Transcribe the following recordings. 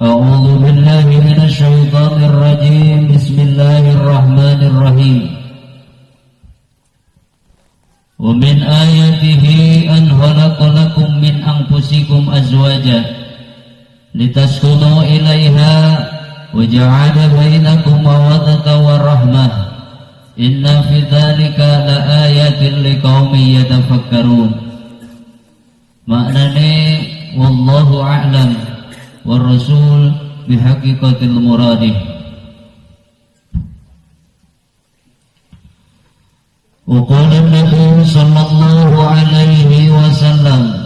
أعوذ بالله من الشيطان الرجيم بسم الله الرحمن الرحيم ومن آياته أن خلق لكم من أنفسكم أزواجا لتسكنوا إليها وجعل بينكم مودة ورحمة إن في ذلك لآيات لقوم يتفكرون. Maknane wallahu a'lam wa rasul bihaqiqatil muradih. Wa qala Nabi sallallahu alaihi wasallam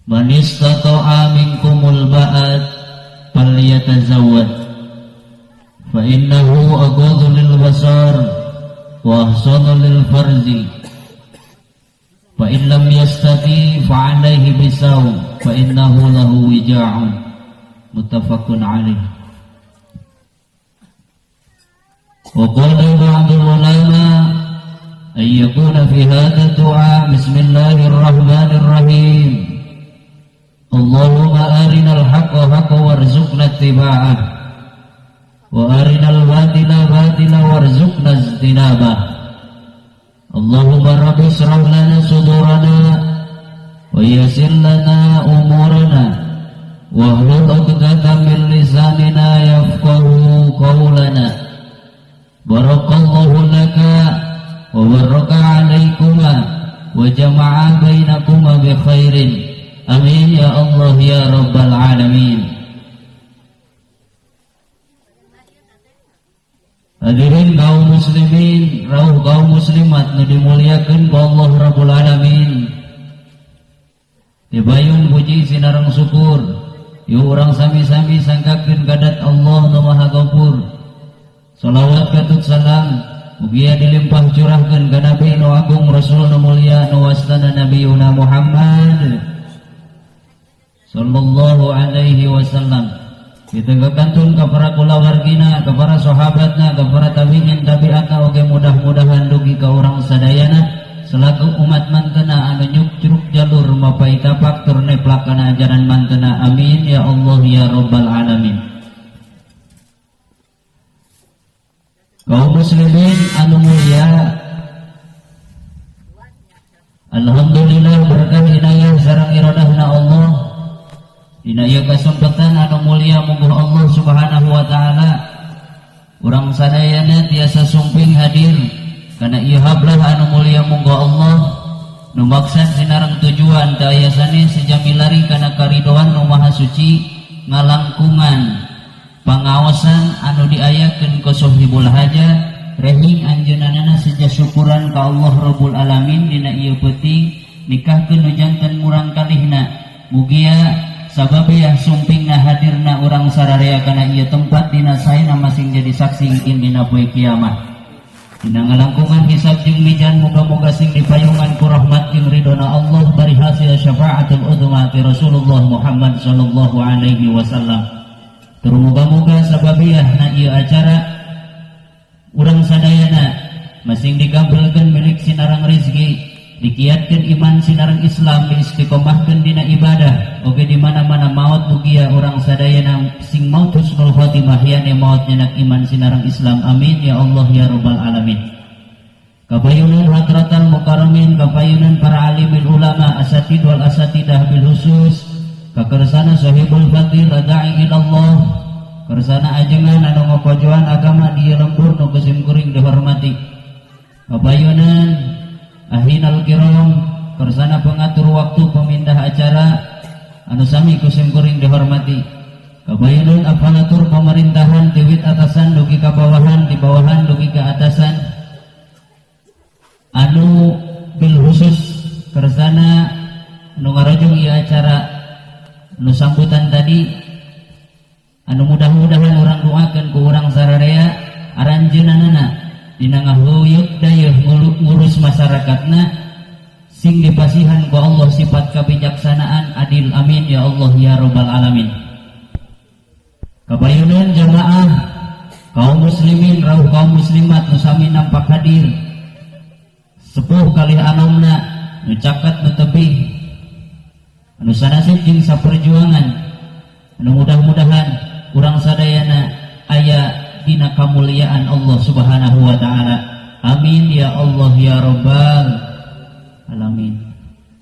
man istata'a minkumul ba'at falyatazawwad fa innahu aghaddu lil basar wa ahsanu lil farji fa in lam yastati fa alaihi bisawm fa innahu lahu wija'un. Muttafaqun alaih. Wa qala ba'dul ulama ay yakuna fi hadha du'a bismillahirrahmanirrahim Allahumma arinal haqqa haqqan warzuqna ittiba'ah wa arinal batila batilan warzuqna ijtinabah. Allahumma rabbi shrah lana sudurana wa yassir lana umurana wa hlul 'uqdatam min lisanina yafqahu qawlana. Barakallahu laka wa baraka 'alaikuma wa jama'a bainakuma bi khairin. Amin ya Allah ya rabbal alamin. Hadirin kaum muslimin, rauh kaum muslimat nu dimuliakeun ku Allah Rabbul Alamin. Dibayun puji sinareng syukur, yu urang sami-sami sangkakeun kadat Allah nu Maha Ghafur. Shalawat katut salam mugi dilimpah curahkeun ka Nabi nu agung Rasul nu mulia nu wasana Nabiyuna Muhammad sallallahu alaihi wasallam. Kita kantun ke para kulawargina, ke para sahabatna, ke para tabi'in tabi'atna, oke mudah-mudahan dugi ke orang sadayana selaku umat mantena anu nyuk-curuk jalur mapai tapak turne pelakana ajaran mantena. Amin ya Allah ya rabbal alamin. Kaum muslimin anu mulia, alhamdulillah berkah inayah sareng iradahna Allah. Dina ieu kasempatan anu mulia muga Allah Subhanahu wa taala urang sadayana tiasa sumping hadir kana ieu hablah anu mulia muga Allah nu maksud sinareng tujuan teu aya sani sejamilari kana karidoan nu maha suci ngalangkungan pangaosan anu diayakeun ku sahibul hajat rehing anjeunna seja syukuran ka Allah Rabbul Alamin dina ieu peuting nikahkeun nu janten murang kalihna mugia sababiyah sumpingna hadirna urang sararea kana ieu tempat dina saena masing jadi saksi ingin dina poe kiamat. Dina ngalangkungan hisab jeung mizan moga-moga sing dipayungan ku rahmat jeung ridona Allah bari hasil syafaatul uzma ti Rasulullah Muhammad sallallahu alaihi wasallam. Tur moga-moga sababiyahna ieu acara urang sadayana masing digambelkeun milik sinarang rezeki, dikiatkeun iman sinareng Islam, diistiqomahkeun dina ibadah, oge di mana-mana maot mugia urang sadayana sing maut husnul khotimah yane maot nyenak iman sinareng Islam. Amin ya Allah ya rabbal alamin. Kapayunan hadratal mukarramin, kapayunan para alimil ulama asatid wal asatidah bil khusus, kakersana sahibul fadil da'i ilallah, kersana ajengan anu ngakojoan agama di lembur nu geus kuring dihormati. Kapayunan ahinal kiram, kersana pengatur waktu pemindah acara anu sami kusim kuring dihormati. Kabayunun apanatur pemerintahan diwit atasan dugi ka bawahan, di bawahan dugi ka atasan anu bil khusus kersana anu ngarajung ieu acara anu sambutan tadi anu mudah-mudahan urang doakeun ku urang sararea aranjeunana dina ngahuyuk dayeuh ngurus masyarakatna sing dipasihan ku Allah sifat kabijaksanaan adil. Amin ya Allah ya rabbal alamin. Kabayunan jamaah kaum muslimin rauh kaum muslimat nu sami nampak hadir sepuh kalih anomna nu caket nu tebih anu sanasib jeung saperjuangan anu mudah-mudahan urang sadayana aya dina kamuliaan Allah Subhanahu wa taala. Amin ya Allah ya rabbal alamin.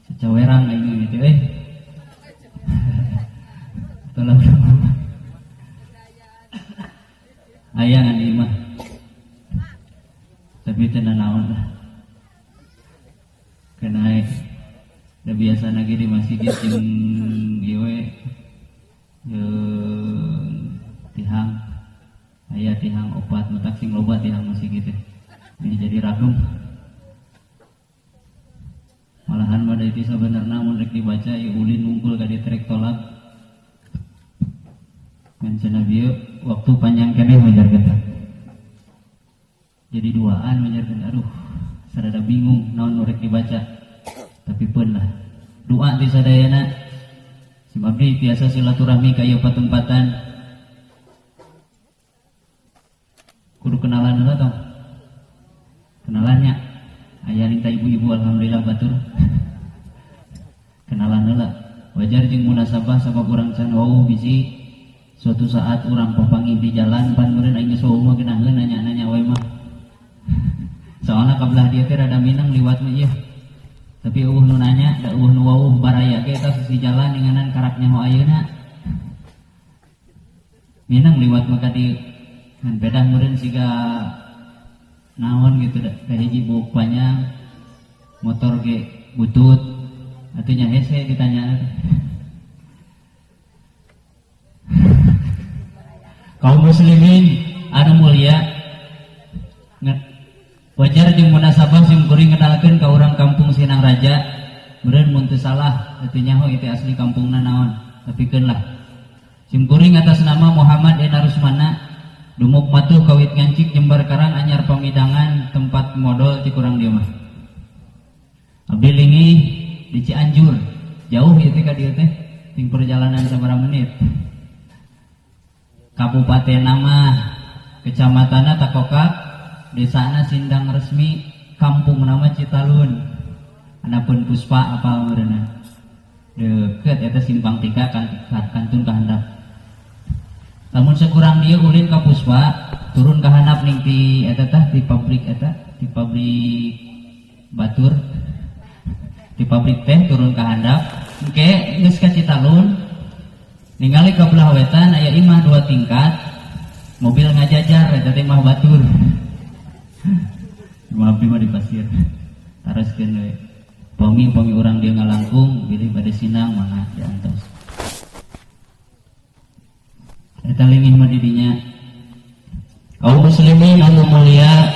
Sacawerang aing gitu tolong aya ngan ieu mah tapi teu naon lah kana da biasa lagi di masjid jeung ieu tihang aya tihang opat mutak sing loba tihang masih gitu ini jadi ragum malahan mah itu sebenarnya mun rek dibaca ieu ulin nungkul ka dieu trek tolak ngan cenah bieu waktu panjang keneh majar kita jadi duaan majar kita aduh sarada bingung naon nu rek dibaca tapi pun lah doa di sadayana si abdi biasa silaturahmi ka ieu patempatan kudu kenalan heula tong kenalannya aya linta ibu-ibu alhamdulillah batur kenalan heula wajar jeung munasabah sabab urang can wau bisi suatu saat urang papanggih di jalan pan meureun aing geus wau mah geunaheun nanya-nanya we mah soalna kabelah dia teh rada minang liwat mah ieu tapi nu nanya da nu wau baraya ge eta sisi jalan ninganan karak nyaho ayeuna minang liwat mah ka dieu ngan bedah meureun siga naon gitu da hiji buuk panjang motor ge butut atuh nya hese ditanya kaum muslimin anu mulia wajar jeung munasabah sim kuring ngenalkeun ka urang kampung Sinang Raja meureun mun teu salah atuh nyaho itu asli kampungna naon tapikeun lah sim kuring atas nama Muhammad Ena Rusmana dumuk matuh kawit ngancik Jembar Karang anyar pamidangan tempat modal ti kurang dieu mah abdi lingih di Cianjur jauh ieu teh ka dieu teh ting perjalanan sabaraha menit Kabupaten nama kecamatanna Takokak desana Sindang Resmi kampung nama Citalun anapun Puspa apa meureunna deukeut eta simpang 3 kantun kahandap lamun sakurang dieu ulin ka Puspa turun ka handap ning ti eta teh di pabrik batur di pabrik teh turun ka handap engke geus ka Citalun ningali ka belah wetan aya imah 2 tingkat mobil ngajajar eta teh mah batur imah abdi mah di pasir taraskeun we pongi urang dia ngalangkung bilih bade sinang mangga diantos eta lingih mah di dinya kaum muslimin anu mulia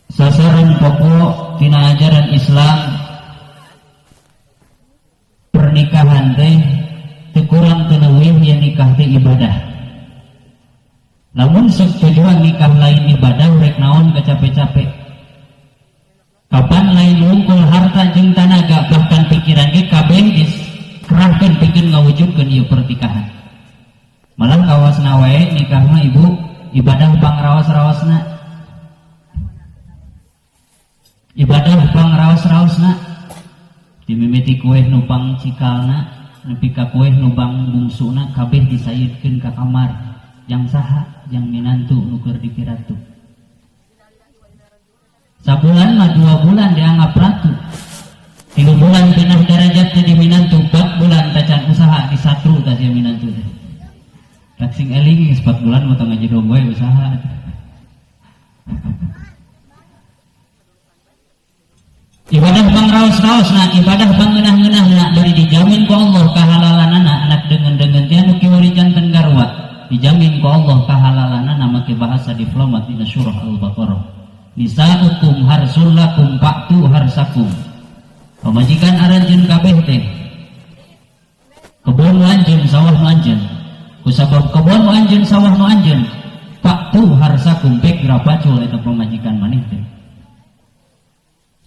sasaran pokok tina ajaran Islam pernikahan teh kurang teneuwih yang nikah teh ibadah namun tujuan nikah lain ibadah rek naon kacape-cape kapan lain wungkul harta jeung tanaga bahkan pikiran ge kabeh dikerahkeun pikeun ngawujudkeun ieu pertikahan malah kawasna wae nikah mah ibu ibadah pangraos-raosna dimimiti kueh nupang cikalna nepi ka kueh nubang bungsuna kabeh disayidkeun ka kamar yang saha yang minantu nu keur dipiratu sabulan mah 2 bulan dianggap ratu 3 bulan pindah derajat jadi minantu 4 bulan tacan usaha disatru ta sia minantu teh tak sing eling 4 bulan mah tong ngajidong we usaha ibadah pangraos-raosna ibadah pangeunah-ngeunahna bari dijamin ku Allah kahalalanana anak dengan teh anu kiwari janten garwa dijamin ku Allah kahalalanana make bahasa diplomat dina surah Al-Baqarah nisaukum harsul lakum fa'tu harsakum pamajikan aranjeun kabeh teh kebon nu anjeun sawah nu anjeun kusabab kebon nu anjeun sawah nu anjeun fa'tu harsakum pek rapacul eta pamajikan maneh teh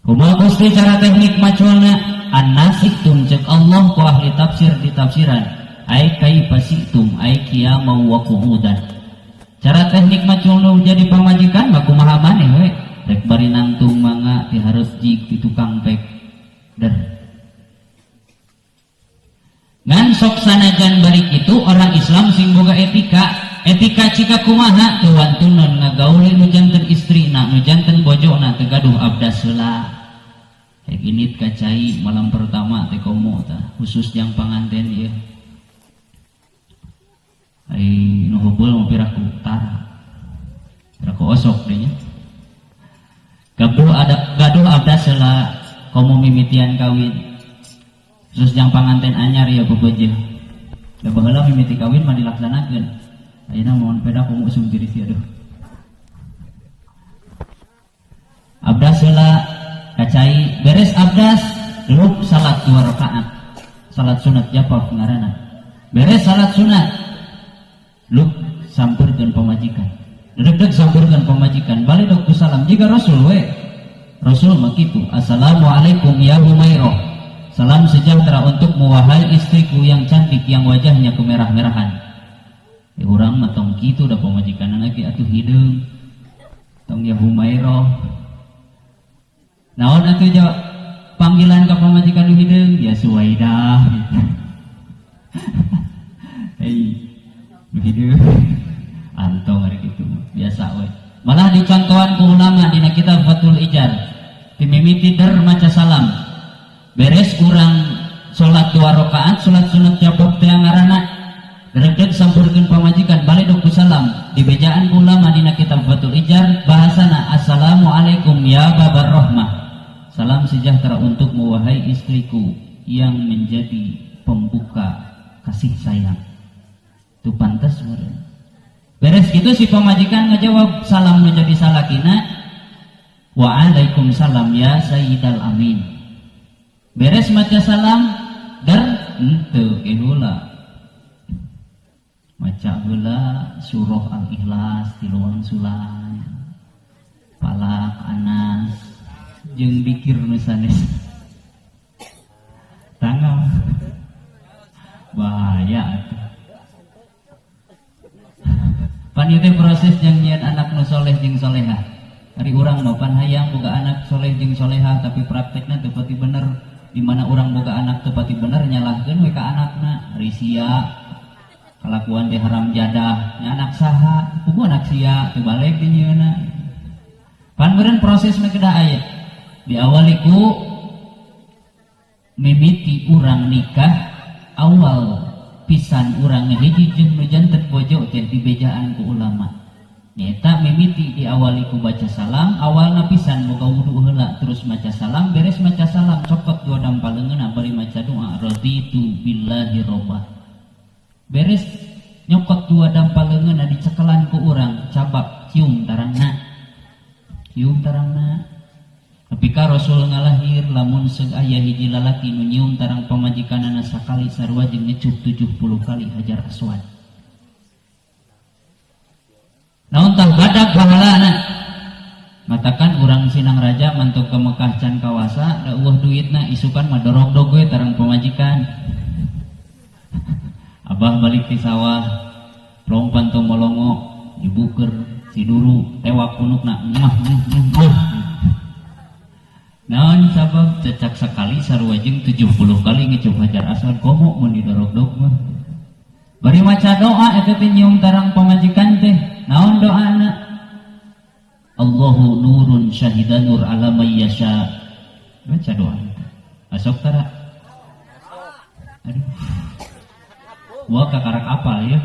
kumaha Gusti cara teknik maculna an-nasiktum cek Allah ku ahli tafsir di tafsiran ai kaifa situm ai qiyamau wa qu'udan cara teknik maculna jadi pamajikan mah kumaha maneh we rek bari nangtung mangga ti hareup jig ti tukang pek der sok sanajan bari kitu orang Islam sing boga etika cika kumaha teu wantunan ngagauli nu janten istrina nu janten bojona teu gaduh abdas heula kayak gini kacai malam pertama teh komo tah khusus yang panganten ieu ai nu hubul mau piraku utara piraku osok deui nya gaduh abdas heula komo mimitian kawin khusus yang panganten anyar ya bebeujeuh da baheula mimiti kawin mah dilaksanakeun ayeuna mohon peda komo usum diri si aduh abdas heula kacai beres abdas luk salat 2 rakaat salat sunat japaf ngaranna beres salat sunat luk sampeurkeun pamajikan dedeg sampeurkeun pamajikan balik dok ku salam jiga rasul mah kitu assalamualaikum ya Humairah salam sejahtera untukmu wahai istriku yang cantik yang wajahnya kemerah-merahan urang mah tong kitu da pamajikan lagi atuh hideung tong ya Humairah naon atuh jawab panggilan ka pamajikan nu hideung ya Suwaidah gitu. Nu hideung antong ari kitu biasa we malah dicontohan ku ulama dina kitab Fathul Ijar timimiti der maca salam beres urang salat 2 rakaat salat sunat jabab teh ngaranna dedeg sampurkeun pamajikan balik dok ku salam di bejaan ku ulama dina kitab Fathul Ijar bahasana assalamualaikum ya babar rahmah salam sejahtera untukmu wahai istriku yang menjadi pembuka kasih sayang itu pantas meureun beres gitu si pamajikan ngejawab salam menjadi salakina waalaikumsalam ya sayyidal amin beres maca salam dar henteu heula maca heula surah al-ikhlas di luang sulay palak anas jeung dikir nu sanes tanggal bahaya atuh pan ieu proses jeung nyieun anak nu soleh jeung solehah ari urang mah pan hayang boga anak soleh jeung solehah tapi praktekna teu pati bener di mana urang boga anak teu pati bener nyalahkeun we ka anakna ari sia kalakuan teh haram jadah nya anak saha puguh anak sia teu balik di nyieunna pan meureun prosesna kedah aya diawali ku mimiti urang nikah awal pisan urang ngahiji jeung nu janten bojo teh di bejaan ku ulama nyata mimiti diawali ku baca salam awalna pisan boga wudu heula terus maca salam beres maca salam cokot 2 dampaleungeunna bari maca doa raditu billahi robba beres nyokot 2 dampaleungeunna dicekelan ku urang cabak cium tarangna tapi ka Rasul ngalahir lamun seug aya hiji lalaki nu nyium tarang pamajikanana sakali sarua jeung ngecup 70 kali hajar aswad naon tah badak pahalana matakan urang Sinang Raja mantuk ke Mekah can kawasa da eueuh duitna isukan mah dorog-dog we tarang pamajikan abah balik ti sawah lompan tong molongo dibuker siduru tewak punukna naon sabab cecak sekali sarua jeung 70 kali ngecup hajar aswad komo mun didorog-dog mah bari maca doa eta teh nyium tarang pamajikan teh naon doana Allahu nurun syahidan nur ala may yasha baca doa asok tara aduh wah kakarak apal ya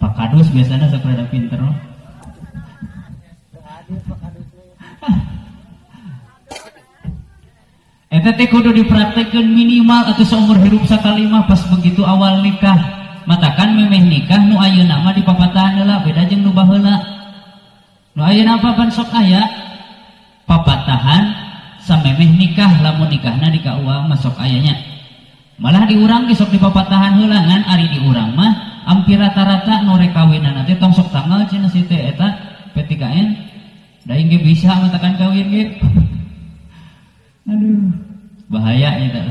Pak Kadus biasanya saprada pinter loh eta teh kudu dipraktekkeun minimal atau seumur hidup sakali mah pas begitu awal nikah matakan memeh nikah nu ayeuna mah dipapatahan heula beda jeung nu baheula nu ayeuna apa pan sok aya papatahan samemeh nikah lamun nikahna di KUA mah sok ayanya malah di urang ge sok dipapatahan heula ngan ari di urang mah hampir rata-rata nu rek kawinana teh tong sok tanggal cenah si teh eta PTKN da ge bisa matakan kawin ge aduh bahaya eta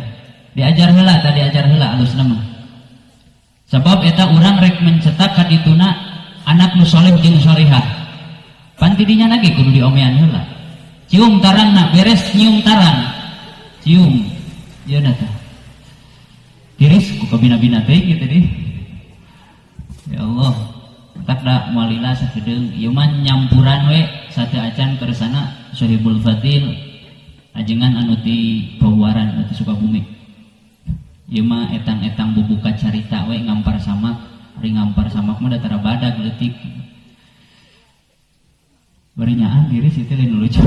diajar heula alusna mah sebab eta urang rek mencetak ka dituna anak nu saleh jeung salehah pan tidinya lagi kudu diomean heula cium tarangna beres nyium tarang cium yeuna tah tiris suka bina-bina teh gitu deh. Ya Allah, tak da mualila sakedeung ieu mah nyampuran we sate acan kersana Sohibul Fadil ajengan anu ti Pawaran anu Sukabumi. Ieu mah etang-etang bubuka carita we ngampar samak, ari ngampar samak mah da tara badag leutik. Bari nyaan diri situ lain lucu.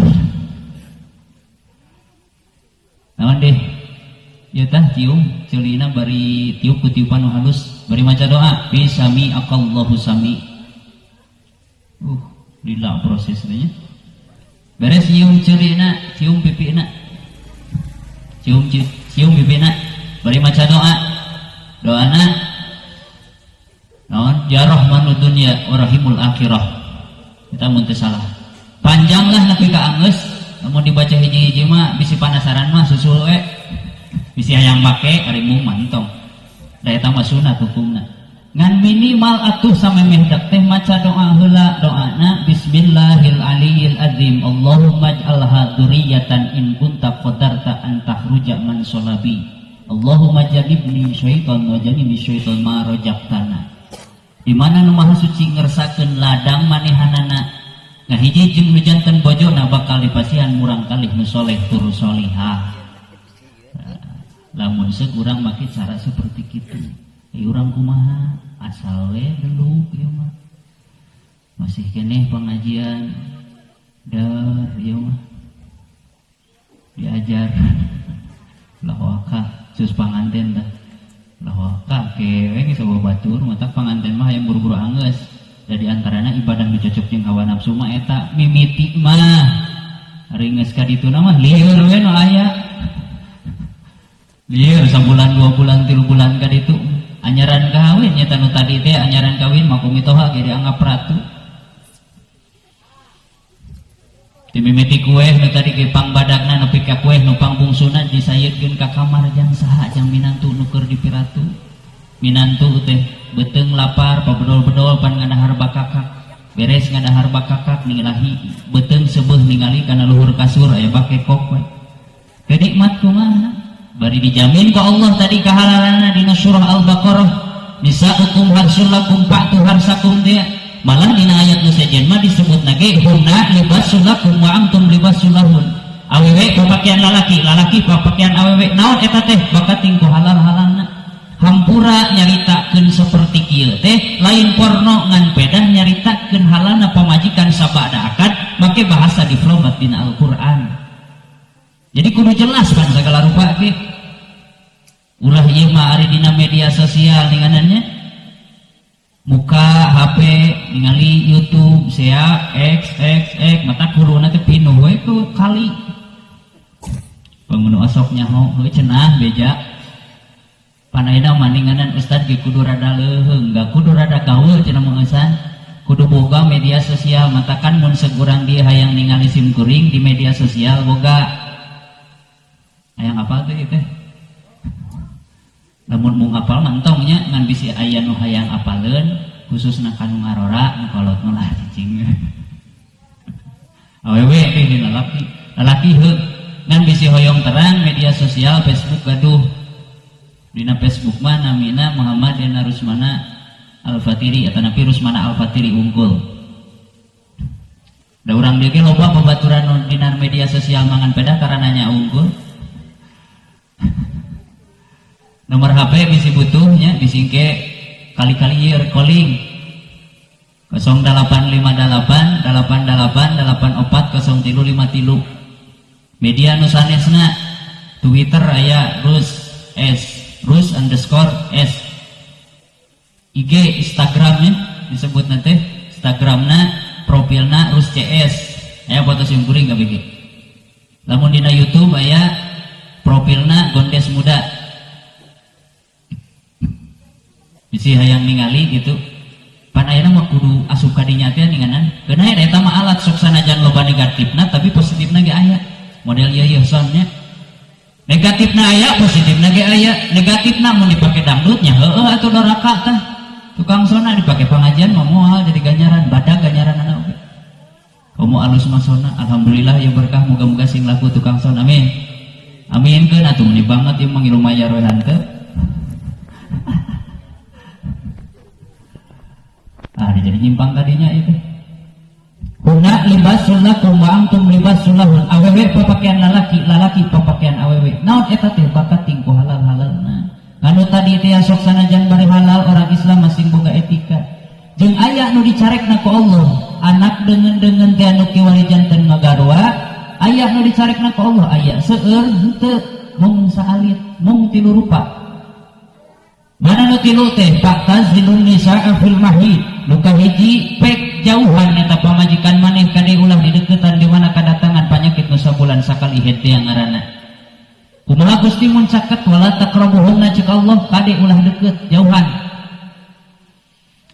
Naon deh? Ya tah tium ceulina bari tiup ku tiupan halus bari maca doa bisami aqallahu sami. Lila prosesnya. Beres cium ceulina, cium pipina. Cium pipina bari maca doa. Doana naon ya rahmanud dunya wa rahimul akhirah. Kita mun teu salah. Panjanglah nepi ka anggeus, lamun dibaca hiji-hiji mah bisi penasaran mah susul we. Bisi hayang make ari mung mantong. Da eta mah sunat hukumna. Ngan minimal atuh samemeh dak teh maca doa heula doana bismillahil aliyil azim Allahumma ij'alha dzurriyyatan in kunta qadarta an tahruja man salabi Allahumma jannibni syaitan wa jannibi syaitan ma rajaqtana. Di mana nu maha suci ngersakeun ladang manehanana ngahiji jeung nu janten bojona bakal dipasihan murang kalih nu soleh tur solihah. Lamun seuk urang make cara seperti kitu. Urang kumaha asal we deluk ieu mah. Masih keneh pengajian dar ieu mah. Diajar lawaka sus panganten dah. Lawaka kewe geus batur mata panganten mah hayang buru-buru anggeus. Jadi antarana ibadah nu cocok jeung hawa nafsu mah eta mimiti mah. Ari geus ka dituna mah lieur we nu aya. Lieur sabulan 2 bulan 3 bulan ka ditu. Anyaran kawin nyata nu tadi teh anyaran kawin mah kumitoha ge dianggap ratu. Dimimiti kueh nu tadi ge pangbadagna nepi ka kueh nu pangbungsuna disayeukeun ka kamar jang saha jang minantu nu keur dipiratu. Minantu teh beuteung lapar pabedol-bedol pan ngadahar bakakak. Beres ngadahar bakakak ningilahi beuteung seubeuh ningali kana luhur kasur aya bakekok we. Kenikmat kumaha? Bari dijamin ku Allah tadi kehalalanna dina surah Al-Baqarah nisa'ukum harsul lakum fa'tu harsakum dia malah dina ayat nu sejen mah disebutna ge hunna libasul lakum wa antum libasul lahun awewe papakian lalaki lalaki papakian awewe naon eta teh bakating ku halal-halalna hampura nyaritakeun saperti kieu teh lain porno ngan pedah nyaritakeun halalna pamajikan sabada akad make bahasa diplomat dina Al-Qur'an. Jadi kudu jelas kan segala rupa ke ulah ieu mah ari dina media sosial ninganannya muka HP ningali YouTube sea x mata kuruna teh pinuh we ku kali bangun osok nyaho heuh cenah beja panaina maninganan ustad ge kudu rada leuheung gak kudu rada gaul cenah mangeusan kudu boga media sosial matakan mun segurang dia hayang ningali sim kuring di media sosial boga hayang apal teh teh lamun mung apal mantongnya ngan bisi aya nu hayang apaleun khususna kanu ngarora nu kolot mah lah cicing awewe teh lalaki heuh ngan bisi hoyong terang media sosial Facebook gaduh dina Facebook mah namina Muhammad Dena Rusmana Al-Fatiri atau napi Rusmana Al-Fatiri unggul da urang dieu ge loba babaturan dina media sosial mangan pedah karananya unggul. Nomor HP bisi butuhnya bisingke kali-kali ieu calling 0858 88 media nu sanesna Twitter aya Rus_S IG Instagramnya disebut nanti Instagramna profilna Rus CS aya foto sim kuring kabeh. Lamun dina YouTube aya profilna Gondes Muda bisi hayang ningali gitu pan ayeuna mah kudu asup ka dinya teh ninganan keuna eta mah alat sok sanajan loba negatifna tapi positifna ge aya model ieu sonnya negatifna aya positifna ge aya negatifna mun dipake dangdutnya heueuh atuh doraka tah tukang sona dipake pengajian mah moal jadi ganjaran badag ganjaranna oge komo alus mah sona alhamdulillah ya berkah moga-moga sing laku tukang sona amin aminkeun atuh meni banget ieu mah ngilu mayar we hanteu jadi nyimpang tadinya itu. Kuna libasul lakum wa antum libasul lahun. Awewe papakaian lalaki, lalaki papakaian awewe. Naon eta teh bakat tingku halal-halalna. Anu tadi teh sok sanajan bari halal orang Islam masing boga etika. Jeung aya nu dicarekna ku Allah, anak dengan teh anu kiwari janten ngagarwa, aya nu dicarekna ku Allah, aya seueur henteu mung saalit, mung tilu rupa. Mana nu tilu teh fa'tazilun nisaa fil mahid. Nu kahiji pek jauhan eta pamajikan maneh kade ulah di deukeutan di mana kadatangan panyakit nu sabulan sakali hete yang ngaranna. Kumaha Gusti mun caket wala taqrabuhunna cek Allah kade ulah deukeut jauhan.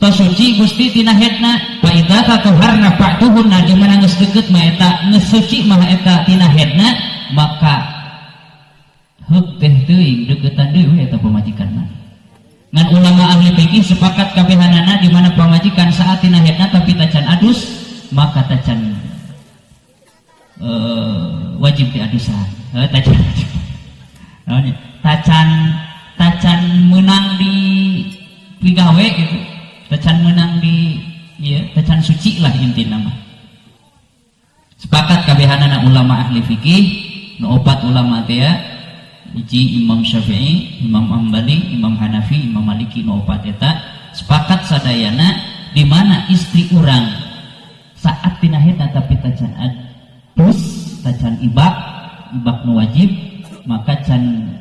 Tos suci Gusti tina hedna fa idza tatuharna fa'tuhunna di mana geus deukeut mah eta geus suci mah eta tina hedna maka heuk teh teuing deuketan deui eta pamajikan maneh. Ngan ulama ahli fikih sepakat kabehanana di mana pamajikan saat tina hedna tapi tacan adus maka tacan wajib diadusan. Tacan menang di pigawe gitu. Tacan menang di tacan suci lah intina mah. Sepakat kabehanana ulama ahli fikih nu opat ulama teh hiji Imam Syafi'i, Imam Hambali, Imam Hanafi, Imam Maliki nu opat eta sepakat sadayana di mana istri urang saat tina hedna tapi tacan adus, tacan ibak nu wajib maka can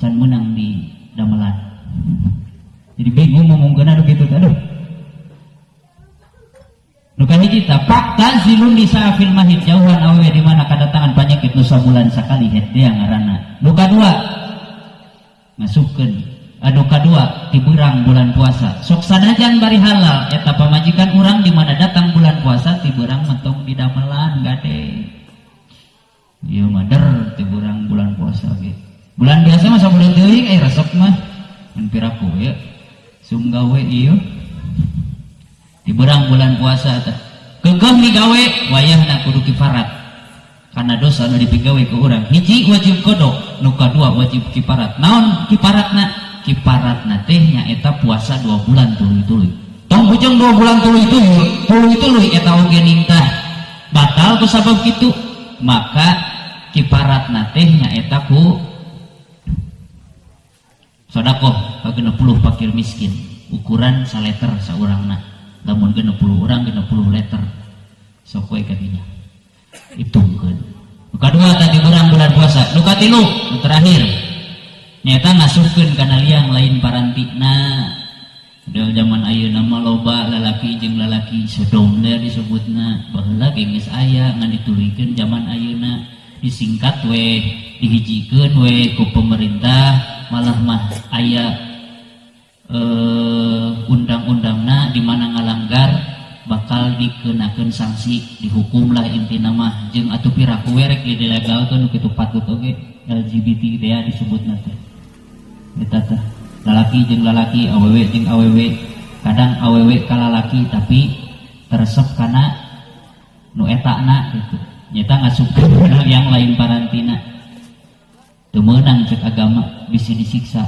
menang di damelan. Jadi bingung ngomongkeun anu kitu teh aduh. Nu kahiji ta fa'tazilun nisa fil mahid jauhan awewe di mana kadatangan panyakit nu sabulan sakali hede ngaranna. Nu kadua masukkeun. Anu kadua tibeurang bulan puasa. Sok sanajan bari halal eta pamajikan urang di mana datang bulan puasa tibeurang mentong di damelan gade. Ieu mah der tibeurang bulan puasa ge. Bulan biasa mah sabulan teuing resep mah mun piraku ya. Sum gawe ieu tiberang bulan puasa teh kegeh migawe wayahna kudu kifarat karena dosa nu dipigawe ke urang. Hiji wajib qada, nu kadua wajib kifarat. Naon kifaratna teh nyaeta puasa 2 bulan tuluy-tuluy. Tong bujang 2 bulan tuluy-tuluy eta oge ningtah batal ku sabab kitu maka kifaratna teh nyaeta ku sedekah ka 60 fakir miskin ukuran saleter saurangna. Lamun 60 orang 60 liter sok we kadinya hitungkeun. Nu kadua tadi urang bulan puasa. Nu katilu nu terakhir nyaeta ngasuhkeun kana liang lain parantina. Da zaman ayeuna mah loba lalaki jeung lalaki sodom teh disebutna baheula ge geus aya ngan dituluykeun zaman ayeuna disingkat we dihijikeun we ku pemerintah malah mah aya undang-undangna di mana ngalanggar bakal dikenakeun sanksi dihukum lah intina mah jeung atuh piraku werek dilegalkeun kitu patut oge LGBT teh disebutna teh eta teh lalaki jeung lalaki awewe jeung awewe kadang awewe ka lalaki tapi teresep kana nu etana gitu nyata ngasupkeun yang lain parantina teu meunang cek agama bisi disiksa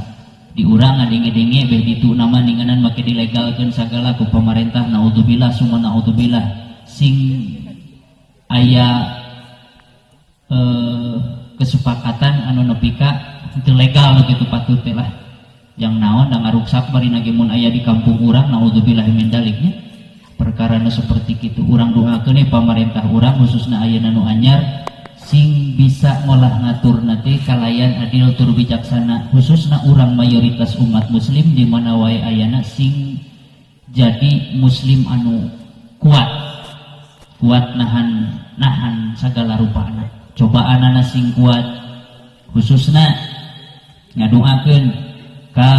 di urang ngadenge-denge beh ditu nama ninganan make dilegalkeun sagala ku pamarentah naudzubillah summa naudzubillah sing aya kesepakatan anu nepi ka teu legal kitu patut teh lah yang naon da ngaruksak bari nage mun aya di kampung urang naudzubillah min daliknya perkara nu seperti kitu urang doakeun pamarentah urang khususna ayeuna nu anyar sing bisa ngolah ngatur nanti kalayan adil tur bijaksana khususna urang mayoritas umat muslim di mana wae ayana sing jadi muslim anu kuat nahan segala rupana cobaanana sing kuat khususna ngadoakeun ka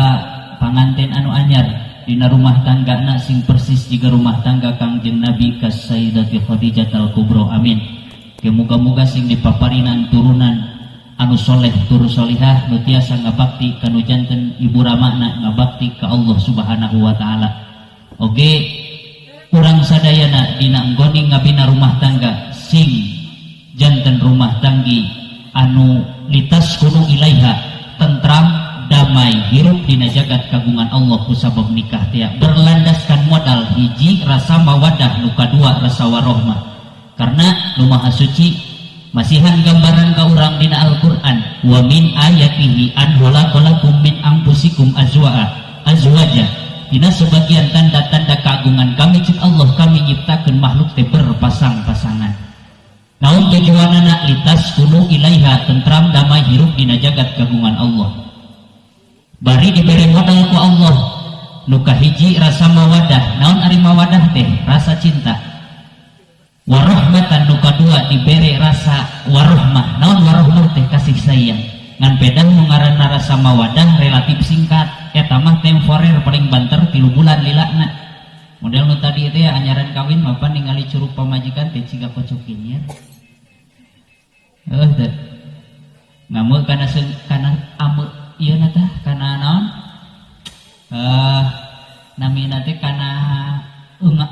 panganten anu anyar dina rumah tanggana sing persis jiga rumah tangga Kangjeng Nabi ka Sayyidati Khadijah al-Kubra amin. Muga-muga sing dipaparinan turunan anu soleh tur solihah nu tiasa ngabakti kanu janten ibu ramana ngabakti ka Allah Subhanahu wa taala. Oge urang sadayana dina enggoni ngabina rumah tangga sing janten rumah tanggi anu litas kuno ilaiha tentram damai hirup dina jagat kagungan Allah kusabab nikah teh berlandaskan modal hiji rasa mawadah, nu kadua rasa warohmah. Karena nu maha suci masihan gambaran ka urang dina Al-Qur'an, wa min ayatihi an khalaqalakum min anfusikum azwaja. Dina sebagian tanda-tanda keagungan kami cik Allah, kami nyiptakeun makhluk teh berpasang-pasangan. Naon tujuanana? Litas kunu ilaiha, tentram damai hirup dina jagat kagungan Allah. Bari diberi modal ku Allah nu kahiji rasa mawadah. Naon ari mawadah teh? Rasa cinta. Warahmatan nu kadua diberi rasa warohmah. Naon warohmah teh? Kasih sayang. Ngan pedah nu ngaranna rasa mawadah relatif singkat, eta mah temporer, paling banter 3 bulan lilana. Model nu tadi teh anyaran kawin mapan ningali curug pamajikan teh ciga kocokin ya. Teh ngamuk kana amuk ieu na teh kana naon? Namina teh kana eungak.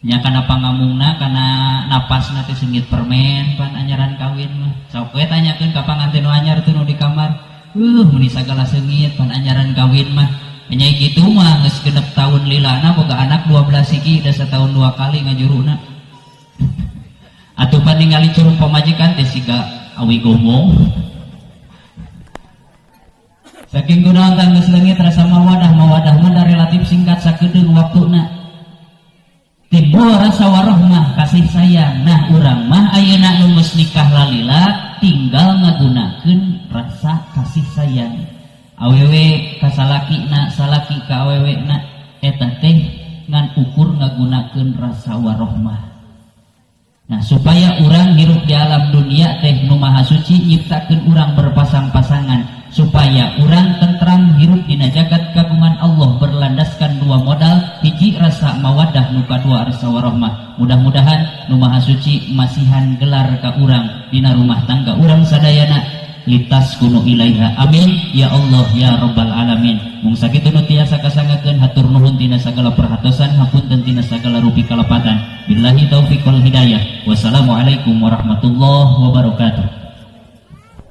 Nya kana pangamungna kana napasna teh singgit permen pan anyaran kawin mah. Sok we tanyakeun ka panganten nu anyar teh nu di kamar. Meni sagala seungit pan anyaran kawin mah. Nya kitu mah geus genep tahun lilana boga anak 12 hiji da setahun 2 kali ngajuruna. Atuh pan ningali curug pamajikan teh siga awi gomong. Saking kunaon tang geus leungit rasa mawadah mah relatif singkat sakedeung waktuna. Timbul rasa warohmah, kasih sayang. Nah urang mah ayeuna nu geus nikah lalila tinggal ngagunakeun rasa kasih sayang. Awewe ka salakina, salaki ka awewena, eta teh ngan ukur ngagunakeun rasa warohmah. Nah supaya urang hirup di alam dunia teh nu maha suci nyiptakeun urang berpasang-pasangan, supaya urang tentram hirup dina jagat kagungan Allah berlandaskan 2 modal, hiji rasa mawadah, nu kadua rasa warohmah. Mudah-mudahan nu maha suci masihan gelar ka urang dina rumah tangga urang sadayana, litas kunu ilaiha. Amin ya Allah ya rabbal alamin. Mung sakitu nu tiasa kasangakeun, hatur nuhun tina sagala perhatosan, hapunten tina sagala rupi kalepatan. Billahi taufiq wal hidayah. Wassalamualaikum warahmatullahi wabarakatuh.